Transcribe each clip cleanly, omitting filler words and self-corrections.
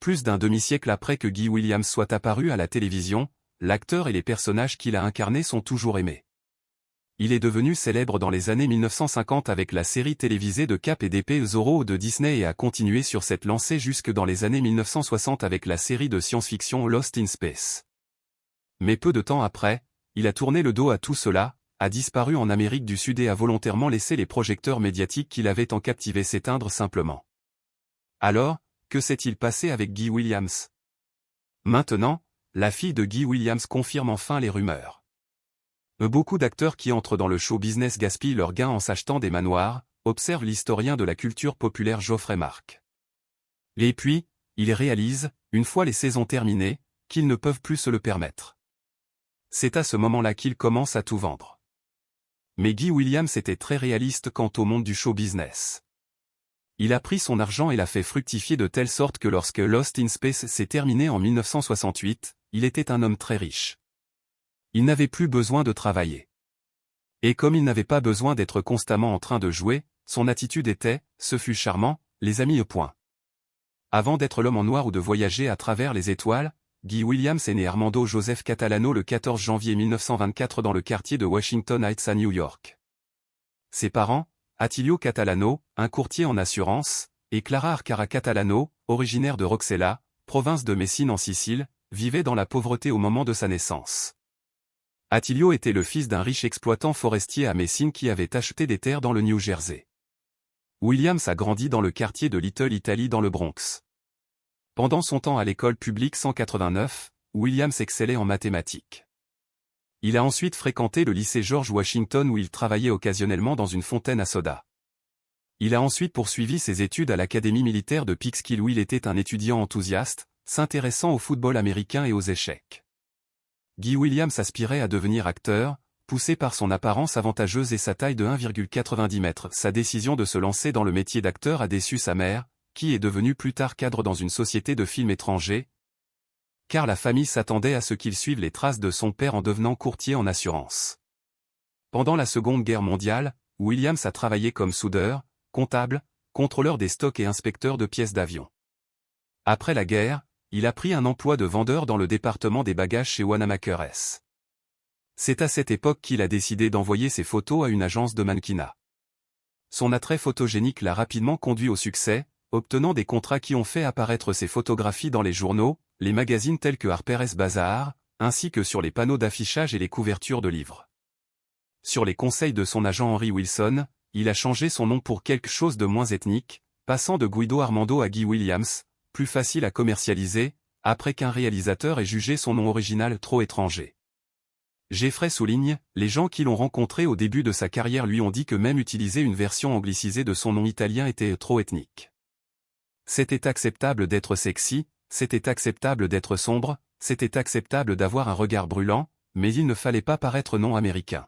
Plus d'un demi-siècle après que Guy Williams soit apparu à la télévision, l'acteur et les personnages qu'il a incarnés sont toujours aimés. Il est devenu célèbre dans les années 1950 avec la série télévisée de Cap et d'épée Zorro de Disney et a continué sur cette lancée jusque dans les années 1960 avec la série de science-fiction Lost in Space. Mais peu de temps après, il a tourné le dos à tout cela, a disparu en Amérique du Sud et a volontairement laissé les projecteurs médiatiques qui l'avaient tant captivé s'éteindre simplement. Alors, que s'est-il passé avec Guy Williams? Maintenant, la fille de Guy Williams confirme enfin les rumeurs. Beaucoup d'acteurs qui entrent dans le show business gaspillent leurs gains en s'achetant des manoirs, observe l'historien de la culture populaire Geoffrey Marc. Et puis, ils réalisent, une fois les saisons terminées, qu'ils ne peuvent plus se le permettre. C'est à ce moment-là qu'ils commencent à tout vendre. Mais Guy Williams était très réaliste quant au monde du show business. Il a pris son argent et l'a fait fructifier de telle sorte que lorsque Lost in Space s'est terminé en 1968, il était un homme très riche. Il n'avait plus besoin de travailler. Et comme il n'avait pas besoin d'être constamment en train de jouer, son attitude était « ce fut charmant, les amis ». Avant d'être l'homme en noir ou de voyager à travers les étoiles, Guy Williams est né Armando Joseph Catalano le 14 janvier 1924 dans le quartier de Washington Heights à New York. Ses parents, Attilio Catalano, un courtier en assurance, et Clara Arcara Catalano, originaire de Roxella, province de Messine en Sicile, vivaient dans la pauvreté au moment de sa naissance. Attilio était le fils d'un riche exploitant forestier à Messine qui avait acheté des terres dans le New Jersey. Williams a grandi dans le quartier de Little Italy dans le Bronx. Pendant son temps à l'école publique 189, Williams excellait en mathématiques. Il a ensuite fréquenté le lycée George Washington où il travaillait occasionnellement dans une fontaine à soda. Il a ensuite poursuivi ses études à l'académie militaire de Peekskill où il était un étudiant enthousiaste, s'intéressant au football américain et aux échecs. Guy Williams aspirait à devenir acteur, poussé par son apparence avantageuse et sa taille de 1,90 m. Sa décision de se lancer dans le métier d'acteur a déçu sa mère, qui est devenue plus tard cadre dans une société de films étrangers, car la famille s'attendait à ce qu'il suive les traces de son père en devenant courtier en assurance. Pendant la Seconde Guerre mondiale, Williams a travaillé comme soudeur, comptable, contrôleur des stocks et inspecteur de pièces d'avion. Après la guerre, il a pris un emploi de vendeur dans le département des bagages chez Wanamaker S. C'est à cette époque qu'il a décidé d'envoyer ses photos à une agence de mannequinat. Son attrait photogénique l'a rapidement conduit au succès, obtenant des contrats qui ont fait apparaître ses photographies dans les journaux, les magazines tels que Harper's Bazaar, ainsi que sur les panneaux d'affichage et les couvertures de livres. Sur les conseils de son agent Henry Wilson, il a changé son nom pour quelque chose de moins ethnique, passant de Guido Armando à Guy Williams, plus facile à commercialiser, après qu'un réalisateur ait jugé son nom original trop étranger. Jeffrey souligne, les gens qui l'ont rencontré au début de sa carrière lui ont dit que même utiliser une version anglicisée de son nom italien était trop ethnique. C'était acceptable d'être sexy, c'était acceptable d'être sombre, c'était acceptable d'avoir un regard brûlant, mais il ne fallait pas paraître non américain.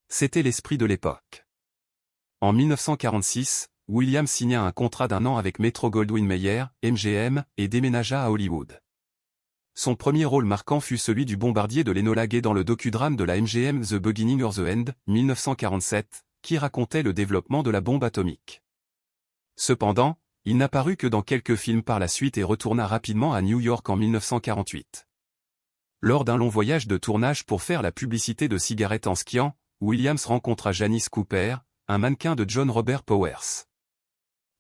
C'était l'esprit de l'époque. En 1946, Williams signa un contrat d'1 an avec Metro-Goldwyn-Mayer, MGM, et déménagea à Hollywood. Son premier rôle marquant fut celui du bombardier de l'Enola Gay dans le docudrame de la MGM The Beginning or the End, 1947, qui racontait le développement de la bombe atomique. Cependant, il n'apparut que dans quelques films par la suite et retourna rapidement à New York en 1948. Lors d'un long voyage de tournage pour faire la publicité de cigarettes en skiant, Williams rencontra Janice Cooper, un mannequin de John Robert Powers.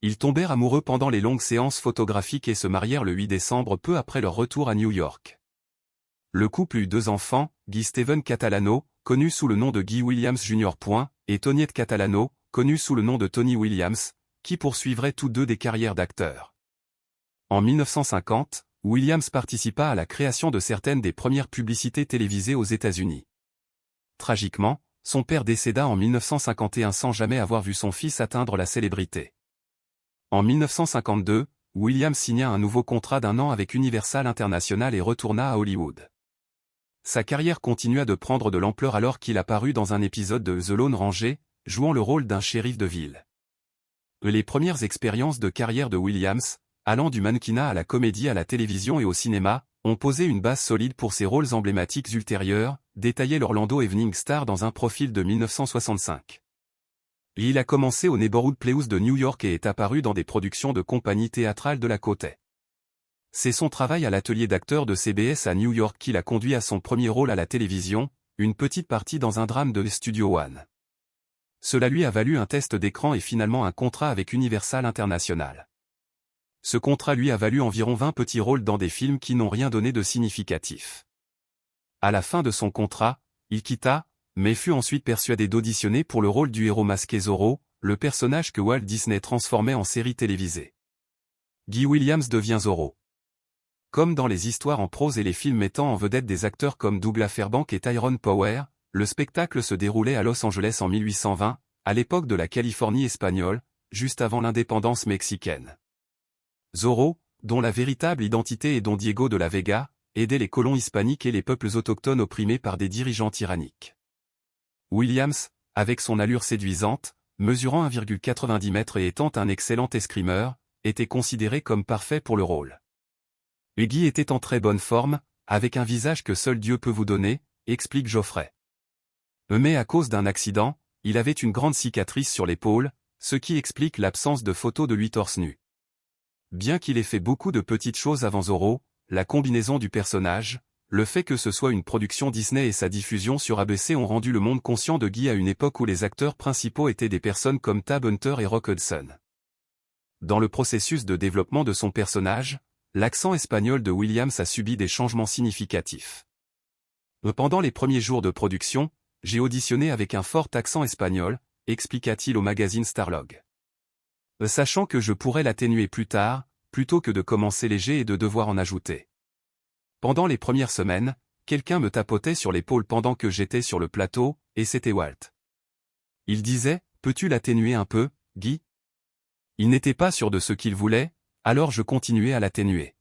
Ils tombèrent amoureux pendant les longues séances photographiques et se marièrent le 8 décembre peu après leur retour à New York. Le couple eut 2 enfants, Guy Steven Catalano, connu sous le nom de Guy Williams Jr. et Toniette Catalano, connu sous le nom de Tony Williams, qui poursuivraient tous deux des carrières d'acteurs. En 1950, Williams participa à la création de certaines des premières publicités télévisées aux États-Unis. Tragiquement, son père décéda en 1951 sans jamais avoir vu son fils atteindre la célébrité. En 1952, Williams signa un nouveau contrat d'1 an avec Universal International et retourna à Hollywood. Sa carrière continua de prendre de l'ampleur alors qu'il apparut dans un épisode de The Lone Ranger, jouant le rôle d'un shérif de ville. Les premières expériences de carrière de Williams, allant du mannequinat à la comédie à la télévision et au cinéma, ont posé une base solide pour ses rôles emblématiques ultérieurs, détaillait l'Orlando Evening Star dans un profil de 1965. Il a commencé au Neighborhood Playhouse de New York et est apparu dans des productions de compagnies théâtrales de la côte Est. C'est son travail à l'atelier d'acteur de CBS à New York qui l'a conduit à son premier rôle à la télévision, une petite partie dans un drame de Studio One. Cela lui a valu un test d'écran et finalement un contrat avec Universal International. Ce contrat lui a valu environ 20 petits rôles dans des films qui n'ont rien donné de significatif. À la fin de son contrat, il quitta, mais fut ensuite persuadé d'auditionner pour le rôle du héros masqué Zorro, le personnage que Walt Disney transformait en série télévisée. Guy Williams devient Zorro. Comme dans les histoires en prose et les films mettant en vedette des acteurs comme Douglas Fairbanks et Tyrone Power, le spectacle se déroulait à Los Angeles en 1820, à l'époque de la Californie espagnole, juste avant l'indépendance mexicaine. Zorro, dont la véritable identité est Don Diego de la Vega, aidait les colons hispaniques et les peuples autochtones opprimés par des dirigeants tyranniques. Williams, avec son allure séduisante, mesurant 1,90 m et étant un excellent escrimeur, était considéré comme parfait pour le rôle. Guy était en très bonne forme, avec un visage que seul Dieu peut vous donner, explique Geoffrey. Mais à cause d'un accident, il avait une grande cicatrice sur l'épaule, ce qui explique l'absence de photos de lui torse nu. Bien qu'il ait fait beaucoup de petites choses avant Zorro, la combinaison du personnage, le fait que ce soit une production Disney et sa diffusion sur ABC ont rendu le monde conscient de Guy à une époque où les acteurs principaux étaient des personnes comme Tab Hunter et Rock Hudson. Dans le processus de développement de son personnage, l'accent espagnol de Williams a subi des changements significatifs. Pendant les premiers jours de production, j'ai auditionné avec un fort accent espagnol, expliqua-t-il au magazine Starlog. Sachant que je pourrais l'atténuer plus tard, plutôt que de commencer léger et de devoir en ajouter. Pendant les premières semaines, quelqu'un me tapotait sur l'épaule pendant que j'étais sur le plateau, et c'était Walt. Il disait, « Peux-tu l'atténuer un peu, Guy ?» Il n'était pas sûr de ce qu'il voulait, alors je continuais à l'atténuer.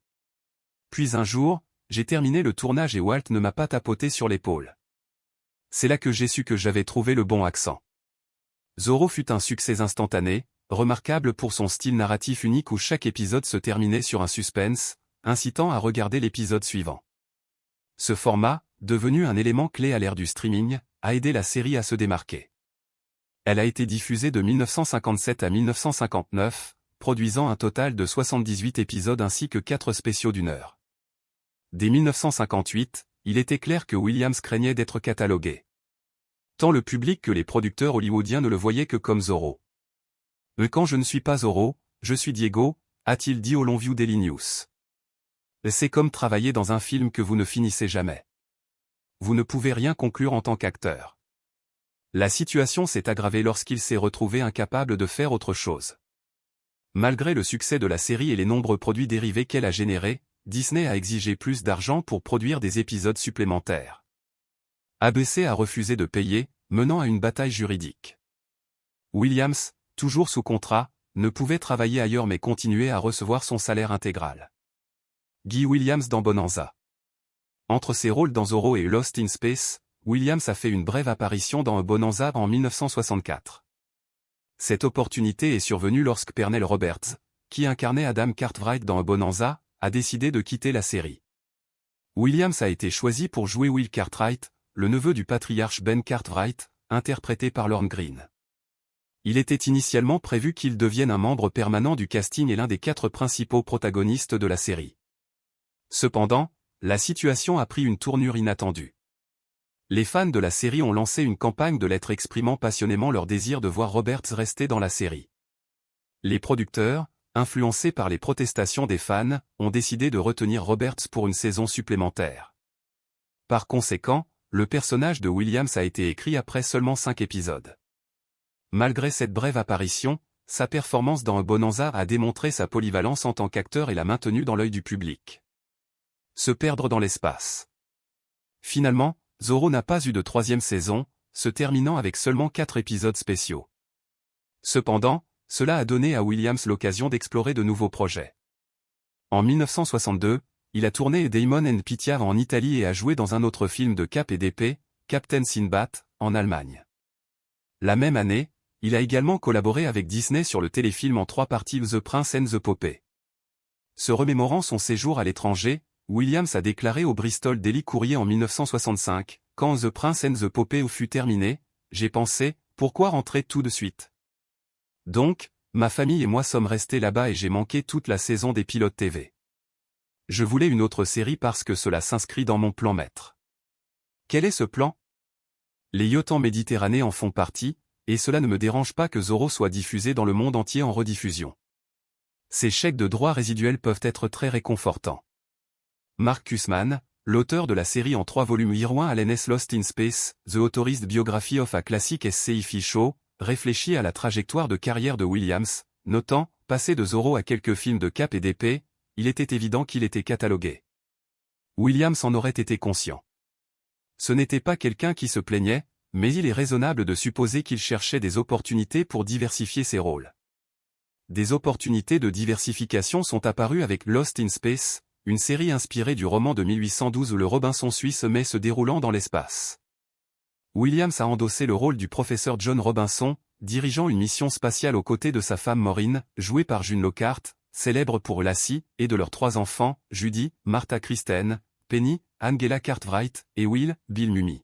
Puis un jour, j'ai terminé le tournage et Walt ne m'a pas tapoté sur l'épaule. C'est là que j'ai su que j'avais trouvé le bon accent. Zorro fut un succès instantané, remarquable pour son style narratif unique où chaque épisode se terminait sur un suspense, incitant à regarder l'épisode suivant. Ce format, devenu un élément clé à l'ère du streaming, a aidé la série à se démarquer. Elle a été diffusée de 1957 à 1959, produisant un total de 78 épisodes ainsi que 4 spéciaux d'1 heure. Dès 1958, il était clair que Williams craignait d'être catalogué. Tant le public que les producteurs hollywoodiens ne le voyaient que comme Zorro. « Quand je ne suis pas Zorro, je suis Diego », a-t-il dit au Longview Daily News. C'est comme travailler dans un film que vous ne finissez jamais. Vous ne pouvez rien conclure en tant qu'acteur. La situation s'est aggravée lorsqu'il s'est retrouvé incapable de faire autre chose. Malgré le succès de la série et les nombreux produits dérivés qu'elle a générés, Disney a exigé plus d'argent pour produire des épisodes supplémentaires. ABC a refusé de payer, menant à une bataille juridique. Williams, toujours sous contrat, ne pouvait travailler ailleurs mais continuait à recevoir son salaire intégral. Guy Williams dans Bonanza. Entre ses rôles dans Zorro et Lost in Space, Williams a fait une brève apparition dans Bonanza en 1964. Cette opportunité est survenue lorsque Pernell Roberts, qui incarnait Adam Cartwright dans Bonanza, a décidé de quitter la série. Williams a été choisi pour jouer Will Cartwright, le neveu du patriarche Ben Cartwright, interprété par Lorne Greene. Il était initialement prévu qu'il devienne un membre permanent du casting et l'un des 4 principaux protagonistes de la série. Cependant, la situation a pris une tournure inattendue. Les fans de la série ont lancé une campagne de lettres exprimant passionnément leur désir de voir Roberts rester dans la série. Les producteurs, influencés par les protestations des fans, ont décidé de retenir Roberts pour une saison supplémentaire. Par conséquent, le personnage de Williams a été écrit après seulement 5 épisodes. Malgré cette brève apparition, sa performance dans Bonanza a démontré sa polyvalence en tant qu'acteur et l'a maintenu dans l'œil du public. Se perdre dans l'espace. Finalement, Zorro n'a pas eu de 3e saison, se terminant avec seulement 4 épisodes spéciaux. Cependant, cela a donné à Williams l'occasion d'explorer de nouveaux projets. En 1962, il a tourné Damon and Pythia en Italie et a joué dans un autre film de Cap et d'épée, Captain Sinbad, en Allemagne. La même année, il a également collaboré avec Disney sur le téléfilm en 3 parties The Prince and the Poppy. Se remémorant son séjour à l'étranger, Williams a déclaré au Bristol Daily Courier en 1965, « Quand The Prince and the Poppy fut terminé, j'ai pensé, pourquoi rentrer tout de suite ? Donc, ma famille et moi sommes restés là-bas et j'ai manqué toute la saison des pilotes TV. Je voulais une autre série parce que cela s'inscrit dans mon plan maître. Quel est ce plan? Les yachts en Méditerranée en font partie, et cela ne me dérange pas que Zorro soit diffusé dans le monde entier en rediffusion. Ces chèques de droits résiduels peuvent être très réconfortants. Mark Cussman, l'auteur de la série en 3 volumes Irwin Allen's Lost in Space, The Authorized Biography of a Classic Sci-Fi Show, réfléchit à la trajectoire de carrière de Williams, notant, passé de Zorro à quelques films de Cap et d'épée, il était évident qu'il était catalogué. Williams en aurait été conscient. Ce n'était pas quelqu'un qui se plaignait, mais il est raisonnable de supposer qu'il cherchait des opportunités pour diversifier ses rôles. Des opportunités de diversification sont apparues avec Lost in Space, une série inspirée du roman de 1812 où le Robinson suisse mais se déroulant dans l'espace. Williams a endossé le rôle du professeur John Robinson, dirigeant une mission spatiale aux côtés de sa femme Maureen, jouée par June Lockhart, célèbre pour Lassie, et de leurs 3 enfants, Judy, Martha Kristen, Penny, Angela Cartwright, et Will, Bill Mumy.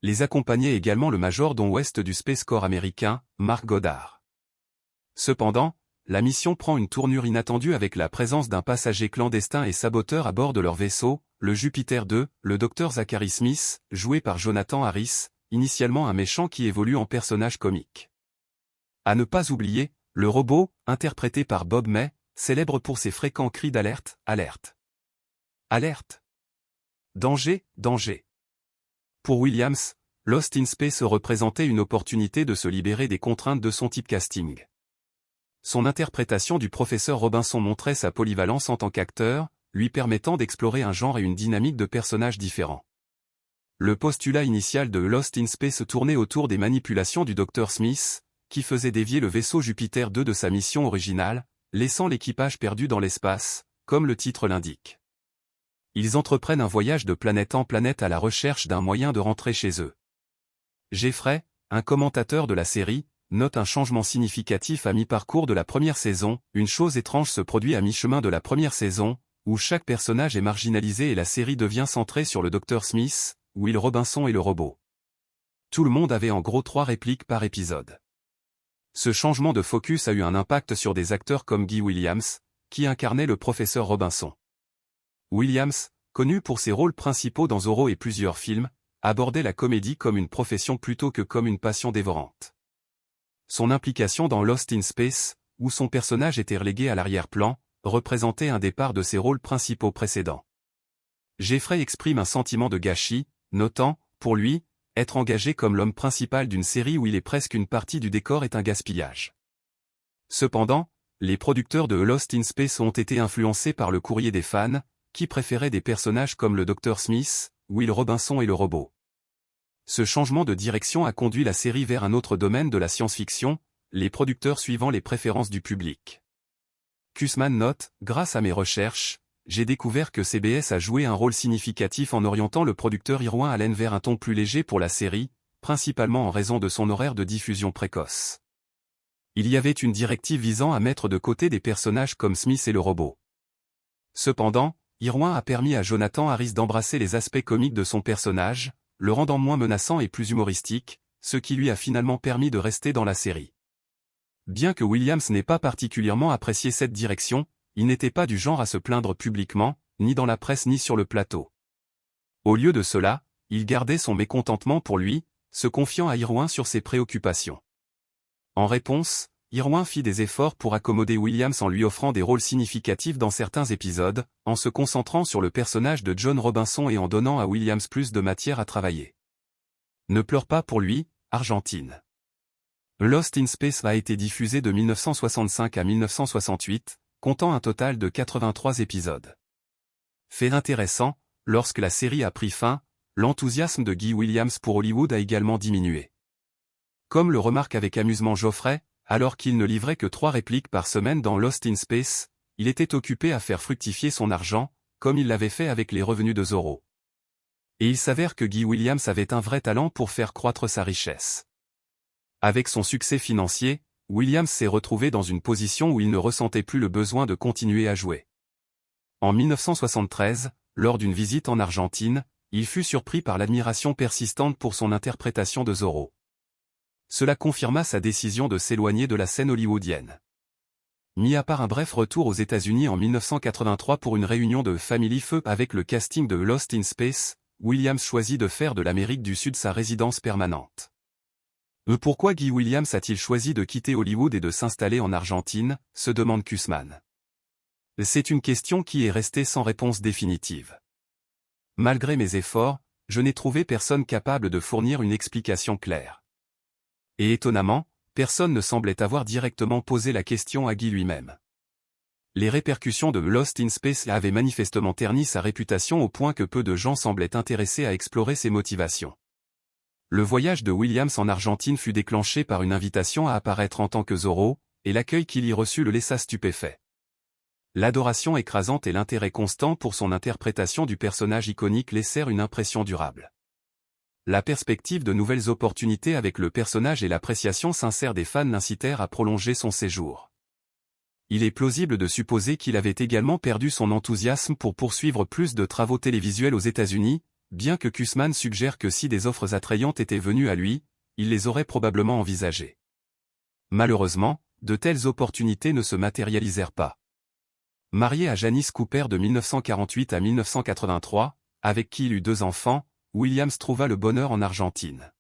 Les accompagnait également le majordome ouest du Space Corps américain, Mark Goddard. Cependant, la mission prend une tournure inattendue avec la présence d'un passager clandestin et saboteur à bord de leur vaisseau, le Jupiter 2, le Dr Zachary Smith, joué par Jonathan Harris, initialement un méchant qui évolue en personnage comique. À ne pas oublier, le robot, interprété par Bob May, célèbre pour ses fréquents cris d'alerte, alerte. Alerte. Danger, danger. Pour Williams, Lost in Space représentait une opportunité de se libérer des contraintes de son typecasting. Son interprétation du professeur Robinson montrait sa polyvalence en tant qu'acteur, lui permettant d'explorer un genre et une dynamique de personnages différents. Le postulat initial de Lost in Space tournait autour des manipulations du Dr Smith, qui faisait dévier le vaisseau Jupiter 2 de sa mission originale, laissant l'équipage perdu dans l'espace, comme le titre l'indique. Ils entreprennent un voyage de planète en planète à la recherche d'un moyen de rentrer chez eux. Jeffrey, un commentateur de la série, note un changement significatif à mi-parcours de la première saison. Une chose étrange se produit à mi-chemin de la première saison, où chaque personnage est marginalisé et la série devient centrée sur le Dr Smith, Will Robinson et le robot. Tout le monde avait en gros 3 répliques par épisode. Ce changement de focus a eu un impact sur des acteurs comme Guy Williams, qui incarnait le professeur Robinson. Williams, connu pour ses rôles principaux dans Zorro et plusieurs films, abordait la comédie comme une profession plutôt que comme une passion dévorante. Son implication dans Lost in Space, où son personnage était relégué à l'arrière-plan, représentait un départ de ses rôles principaux précédents. Jeffrey exprime un sentiment de gâchis, notant, pour lui, être engagé comme l'homme principal d'une série où il est presque une partie du décor est un gaspillage. Cependant, les producteurs de Lost in Space ont été influencés par le courrier des fans, qui préféraient des personnages comme le Dr Smith, Will Robinson et le robot. Ce changement de direction a conduit la série vers un autre domaine de la science-fiction, les producteurs suivant les préférences du public. Cussman note, grâce à mes recherches, j'ai découvert que CBS a joué un rôle significatif en orientant le producteur Irwin Allen vers un ton plus léger pour la série, principalement en raison de son horaire de diffusion précoce. Il y avait une directive visant à mettre de côté des personnages comme Smith et le robot. Cependant, Irwin a permis à Jonathan Harris d'embrasser les aspects comiques de son personnage, le rendant moins menaçant et plus humoristique, ce qui lui a finalement permis de rester dans la série. Bien que Williams n'ait pas particulièrement apprécié cette direction, il n'était pas du genre à se plaindre publiquement, ni dans la presse ni sur le plateau. Au lieu de cela, il gardait son mécontentement pour lui, se confiant à Irwin sur ses préoccupations. En réponse, Irwin fit des efforts pour accommoder Williams en lui offrant des rôles significatifs dans certains épisodes, en se concentrant sur le personnage de John Robinson et en donnant à Williams plus de matière à travailler. Ne pleure pas pour lui, Argentine. Lost in Space a été diffusé de 1965 à 1968, comptant un total de 83 épisodes. Fait intéressant, lorsque la série a pris fin, l'enthousiasme de Guy Williams pour Hollywood a également diminué. Comme le remarque avec amusement Geoffrey, alors qu'il ne livrait que 3 répliques par semaine dans Lost in Space, il était occupé à faire fructifier son argent, comme il l'avait fait avec les revenus de Zorro. Et il s'avère que Guy Williams avait un vrai talent pour faire croître sa richesse. Avec son succès financier, Williams s'est retrouvé dans une position où il ne ressentait plus le besoin de continuer à jouer. En 1973, lors d'une visite en Argentine, il fut surpris par l'admiration persistante pour son interprétation de Zorro. Cela confirma sa décision de s'éloigner de la scène hollywoodienne. Mis à part un bref retour aux États-Unis en 1983 pour une réunion de Family Feu avec le casting de Lost in Space, Williams choisit de faire de l'Amérique du Sud sa résidence permanente. Pourquoi Guy Williams a-t-il choisi de quitter Hollywood et de s'installer en Argentine, se demande Kussmann. C'est une question qui est restée sans réponse définitive. Malgré mes efforts, je n'ai trouvé personne capable de fournir une explication claire. Et étonnamment, personne ne semblait avoir directement posé la question à Guy lui-même. Les répercussions de Lost in Space avaient manifestement terni sa réputation au point que peu de gens semblaient intéressés à explorer ses motivations. Le voyage de Williams en Argentine fut déclenché par une invitation à apparaître en tant que Zorro, et l'accueil qu'il y reçut le laissa stupéfait. L'adoration écrasante et l'intérêt constant pour son interprétation du personnage iconique laissèrent une impression durable. La perspective de nouvelles opportunités avec le personnage et l'appréciation sincère des fans l'incitèrent à prolonger son séjour. Il est plausible de supposer qu'il avait également perdu son enthousiasme pour poursuivre plus de travaux télévisuels aux États-Unis, bien que Kussmann suggère que si des offres attrayantes étaient venues à lui, il les aurait probablement envisagées. Malheureusement, de telles opportunités ne se matérialisèrent pas. Marié à Janice Cooper de 1948 à 1983, avec qui il eut 2 enfants, Williams trouva le bonheur en Argentine.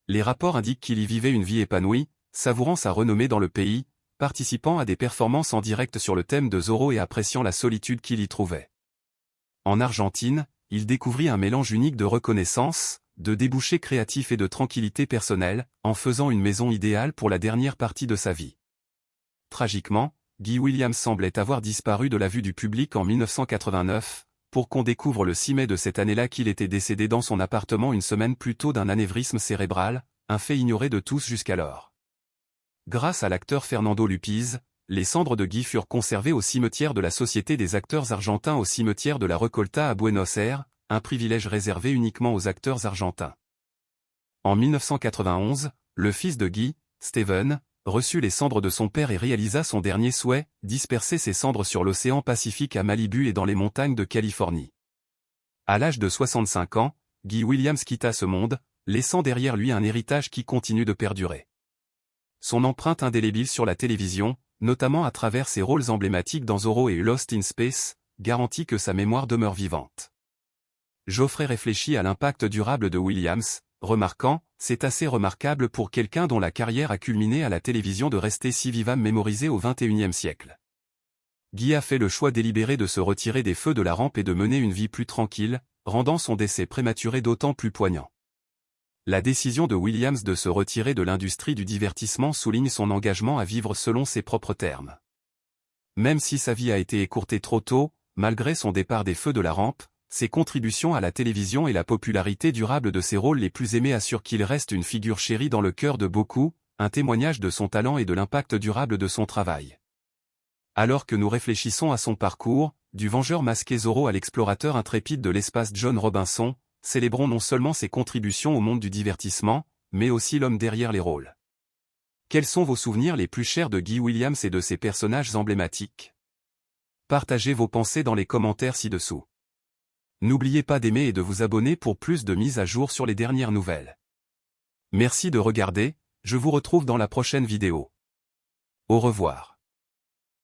Les rapports indiquent qu'il y vivait une vie épanouie, savourant sa renommée dans le pays, participant à des performances en direct sur le thème de Zorro et appréciant la solitude qu'il y trouvait. En Argentine, il découvrit un mélange unique de reconnaissance, de débouchés créatifs et de tranquillité personnelle, en faisant une maison idéale pour la dernière partie de sa vie. Tragiquement, Guy Williams semblait avoir disparu de la vue du public en 1989, pour qu'on découvre le 6 mai de cette année-là qu'il était décédé dans son appartement une semaine plus tôt d'un anévrisme cérébral, un fait ignoré de tous jusqu'alors. Grâce à l'acteur Fernando Lupiz, les cendres de Guy furent conservées au cimetière de la Société des acteurs argentins au cimetière de la Recolta à Buenos Aires, un privilège réservé uniquement aux acteurs argentins. En 1991, le fils de Guy, Steven, reçut les cendres de son père et réalisa son dernier souhait, disperser ses cendres sur l'océan Pacifique à Malibu et dans les montagnes de Californie. À l'âge de 65 ans, Guy Williams quitta ce monde, laissant derrière lui un héritage qui continue de perdurer. Son empreinte indélébile sur la télévision, notamment à travers ses rôles emblématiques dans Zorro et Lost in Space, garantit que sa mémoire demeure vivante. Geoffrey réfléchit à l'impact durable de Williams, remarquant « C'est assez remarquable pour quelqu'un dont la carrière a culminé à la télévision de rester si vivement mémorisé au XXIe siècle. » Guy a fait le choix délibéré de se retirer des feux de la rampe et de mener une vie plus tranquille, rendant son décès prématuré d'autant plus poignant. La décision de Williams de se retirer de l'industrie du divertissement souligne son engagement à vivre selon ses propres termes. Même si sa vie a été écourtée trop tôt, malgré son départ des feux de la rampe, ses contributions à la télévision et la popularité durable de ses rôles les plus aimés assurent qu'il reste une figure chérie dans le cœur de beaucoup, un témoignage de son talent et de l'impact durable de son travail. Alors que nous réfléchissons à son parcours, du vengeur masqué Zorro à l'explorateur intrépide de l'espace John Robinson, célébrons non seulement ses contributions au monde du divertissement, mais aussi l'homme derrière les rôles. Quels sont vos souvenirs les plus chers de Guy Williams et de ses personnages emblématiques? Partagez vos pensées dans les commentaires ci-dessous. N'oubliez pas d'aimer et de vous abonner pour plus de mises à jour sur les dernières nouvelles. Merci de regarder, je vous retrouve dans la prochaine vidéo. Au revoir.